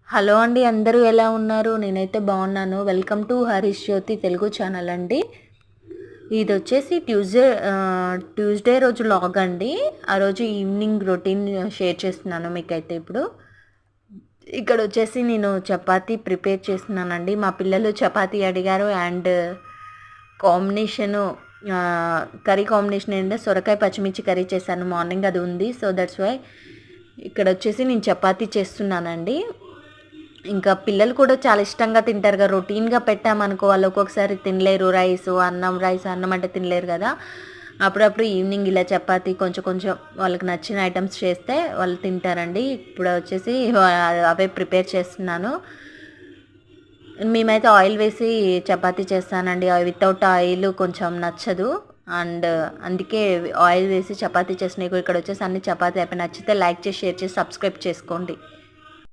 Hello అండి, అందరూ ఎలా ఉన్నారు? నేనైతే బాగున్నాను. Welcome to Harish Jyothi Telugu channel అండి. ఇది వచ్చేసి ట్యూస్డే రోజు లాగ్ అండి. ఆ రోజు ఈవినింగ్ రొటీన్ షేర్ చేస్తున్నాను మీకైతే. ఇప్పుడు ఇక్కడ వచ్చేసి నేను చపాతీ ప్రిపేర్ చేస్తున్నానండి. మా పిల్లలు చపాతీ అడిగారు అండ్ కాంబినేషను కర్రీ కాంబినేషన్ ఏంటంటే సొరకాయ పచ్చిమిర్చి కర్రీ చేశాను మార్నింగ్, అది ఉంది. సో దట్స్ వై ఇక్కడ వచ్చేసి నేను చపాతీ చేస్తున్నానండి. ఇంకా పిల్లలు కూడా చాలా ఇష్టంగా తింటారు కదా. రొటీన్గా పెట్టామనుకో వాళ్ళు ఒక్కొక్కసారి తినలేరు. రైస్ అన్నం అంటే తినలేరు కదా. అప్పుడప్పుడు ఈవినింగ్ ఇలా చపాతీ కొంచెం కొంచెం వాళ్ళకి నచ్చిన ఐటమ్స్ చేస్తే వాళ్ళు తింటారండి. ఇప్పుడు వచ్చేసి అవే ప్రిపేర్ చేస్తున్నాను. మేమైతే ఆయిల్ వేసి చపాతీ చేస్తానండి. వితౌట్ ఆయిల్ కొంచెం నచ్చదు. అండ్ అందుకే ఆయిల్ వేసి చపాతీ చేసినాయి. ఇక్కడ వచ్చేసి అన్ని చపాతీ అయిపోయి. నచ్చితే లైక్ చేసి, షేర్ చేసి, సబ్స్క్రైబ్ చేసుకోండి.